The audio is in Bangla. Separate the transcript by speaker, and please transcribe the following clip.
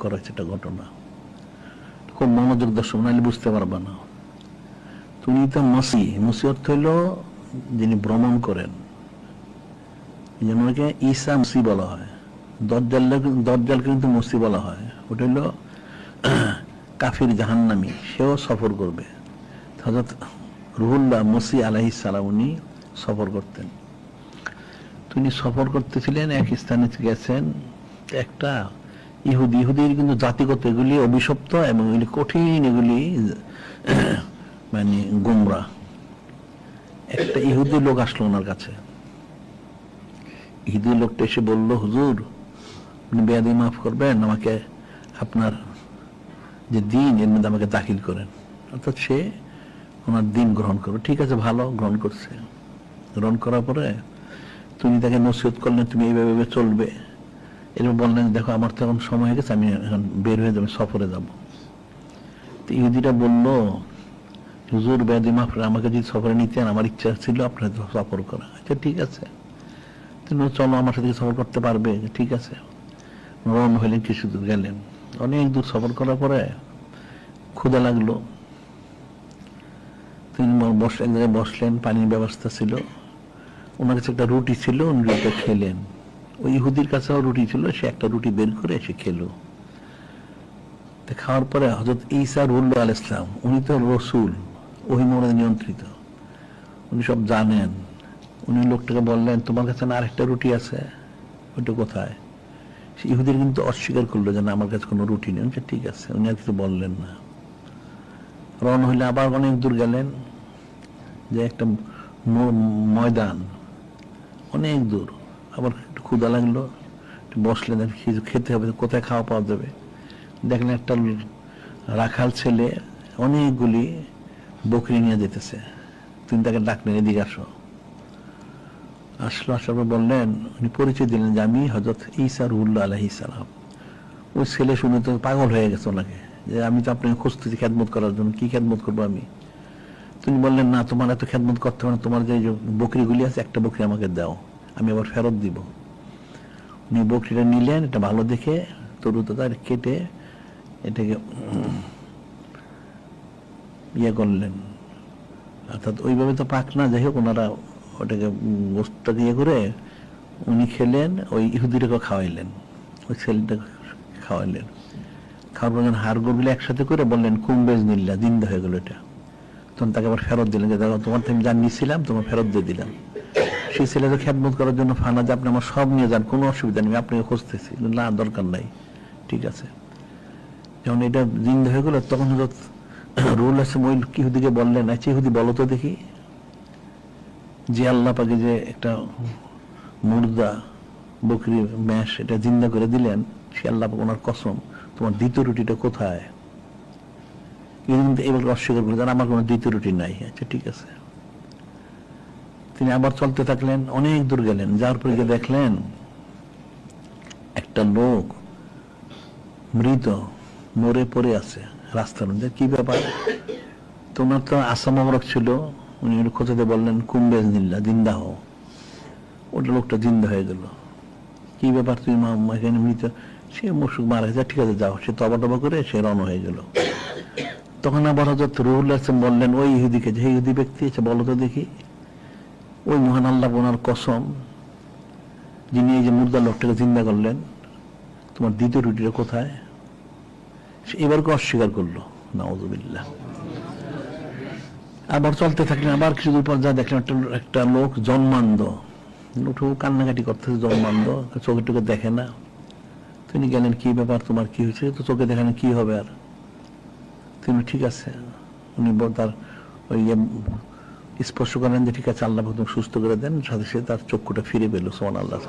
Speaker 1: ভয়ঙ্কর হয়েছে একটা ঘটনা, খুব মনোযোগ দর্শক নাহলে বুঝতে পারবা না। তুমি তো মসি অর্থ হইল যিনি ভ্রমণ করেন, এই জন্য ওনাকে ঈসা মসি বলা হয়। দজ্জালকে কিন্তু মসি বলা হয়, ওটা হইল কাফির জাহান্নামী, সেও সফর করবে। হযরত রুহুল্লাহ মসি আলাইহিস সালাম উনি সফর করতেন। তিনি সফর করতেছিলেন, এক স্থানে গেছেন, একটা ইহুদির কিন্তু জাতিগত এগুলি অভিশপ্ত এবং এগুলি কঠিন, এগুলি মানে গোমরা। একটা ইহুদি লোক আসলো ওনার কাছে। ইহুদি লোকটা এসে বলল, হুজুর আপনি বেয়াদবি মাফ করবেন, আমাকে আপনার যে দিন এর মধ্যে আমাকে দাখিল করেন, অর্থাৎ সে ওনার দিন গ্রহণ করবে। ঠিক আছে, ভালো, গ্রহণ করছে। গ্রহণ করার পরে তুমি তাকে নসিহত করলেন তুমি এইভাবে চলবে। এরপর বললেন, দেখো আমার তো এখন সময় হয়ে গেছে, আমি এখন বের হয়ে যাবো, সফরে যাব। তো ইহুদিটা বলল, হুজুর বেয়াদবি মাফ করে, আমাকে যদি সফরে নিতেন, আমার ইচ্ছা ছিল আপনার সফর করা। আচ্ছা ঠিক আছে, তুমি চলো আমার সাথে সফর করতে পারবে? ঠিক আছে। রওনা হইলেন, কিছু দূর গেলেন, অনেক দূর সফর করার পরে ক্ষুধা লাগলো। তিনি এক জায়গায় বসলেন, পানির ব্যবস্থা ছিল, ওনার কাছে একটা রুটি ছিল, উনি রুটিটা খেলেন। ওই ইহুদির কাছেও রুটি ছিল, সে একটা রুটি বের করে সে খেলো। খাওয়ার পরে হযরত ঈসা রুহুল্লাহ আলাইহিস সালাম, উনি তো রসূল, ওহী মর্যাদা নিয়ন্ত্রিত, উনি সব জানেন। উনি লোকটাকে বললেন, তোমার কাছে না আরেকটা রুটি আছে, ওইটা কোথায়? সে ইহুদির কিন্তু অস্বীকার করলো যে না, আমার কাছে কোনো রুটি নেই। ঠিক আছে, উনি আর কিছু বললেন না। রওনা হইলে আবার অনেক দূর গেলেন, যে একটা ময়দান, অনেক দূর, আবার একটু ক্ষুধা লাগলো, বসলেন, কিছু খেতে হবে, কোথায় খাওয়া পাওয়া যাবে? দেখলেন একটা রাখাল ছেলে অনেকগুলি বকরি নিয়ে যেতেছে। তিনি তাকে ডাকলেন, এদিকে আসো। আসলো, আসার পর বললেন, উনি পরিচয় দিলেন যে আমি হযরত ঈসা রুহুল্লাহ আলাইহিস সালাম। ওই ছেলে শুনে তো পাগল হয়ে গেছে ওনাকে, যে আমি তো আপনাকে খুঁজতেছি খেদমত করার জন্য, কি খেদমত করবো আমি? তিনি বললেন, না, তোমার এত খেদমত করতে হবে না, তোমার যে বকরিগুলি আছে একটা বকরি আমাকে দাও, আমি আবার ফেরত দিব। উনি বকরিটা নিলেন, এটা ভালো দেখে তরুতা কেটে এটাকে ইয়ে করলেন, অর্থাৎ ওইভাবে তো পাক না, যাই হোক ওনারা ওটাকে গোস্তটা দিয়ে করে উনি খেলেন, ওই ইহুদিটাকে খাওয়াইলেন, ওই ছেলেটাকে খাওয়াইলেন। খাওয়ার পর হাড়গুলো একসাথে করে বললেন, কুম্বেজ নিল্লা, জিন্দা হয়ে গেল এটা। তখন তাকে আবার ফেরত দিলেন, যে দেখো তোমার আমি যা নিয়েছিলাম তোমার ফেরত দিয়ে দিলাম। সেই ছেলেকে খেদমত করার জন্য ফানা, যে আপনি আমার সব নিয়ে যান, কোনো অসুবিধা নেই, আপনাকে খুঁজতেছি। না, দরকার নাই, ঠিক আছে। যখন এটা জিন্দা হয়ে গেল, তখন রুহুল হাসান ওই ইহুদিকে বললেন, আচ্ছা ইহুদি বলো তো দেখি, যে আল্লাহ পাকে যে একটা মুর্দা বকরি ম্যাশ এটা জিন্দা করে দিলেন, সে আল্লাহ পাক ওনার কসম, তোমার দ্বিতীয় রুটিটা কোথায়? এবার অস্বীকার করে দেন, আমার কোনো দ্বিতীয় রুটি নাই। আচ্ছা ঠিক আছে। তিনি আবার চলতে থাকলেন, অনেক দূর গেলেন, যাওয়ার পরে গিয়ে দেখলেন একটা লোক মৃত মরে পড়ে আছে রাস্তার মধ্যে। কি ব্যাপার? তোমার তো আশা মোবারক ছিল, উনি খোঁজাতে বললেন, কুম্বেজ নিল্লা, জিন্দা হও। ওটা লোকটা জিন্দা হয়ে গেল। কি ব্যাপার, তুমি এখানে মৃত? সে মুসুক মারা গেছে। ঠিক আছে, যাও। সে তবা টবা করে সে রওনা হয়ে গেল। তখন আবার হযরত রুহুল্লাহ বললেন ওই ইহুদিকে, যে ইহুদি ব্যক্তি আছে, বলো তো দেখি, ওই মহান আল্লাহ ওনার কসম, যিনি এই যে মুর্দা লোকটাকে জিন্দা করলেন, তোমার দ্বিতীয় রুটিটা কোথায়? সে এবারকে অস্বীকার করলো। নাউযুবিল্লাহ। আবার চলতে থাকলেন, আবার কিছু দূর পর যা দেখলেন একটা লোক জন্মান্ধ, উঠে কান্নাকাটি করতেছে, জন্মান্ধ, চোখে টোকে দেখে না। তিনি গেলেন, কি ব্যাপার, তোমার কি হয়েছে? তো চোখে দেখেন, কি হবে আর? তিনি ঠিক আছে, উনি তার ওই স্পর্শ করেন যে ঠিক আছে, আল্লাহ সুস্থ করে দেন, সাথে সাথে তার চক্ষুটা ফিরে পেল। সুবহানাল্লাহ।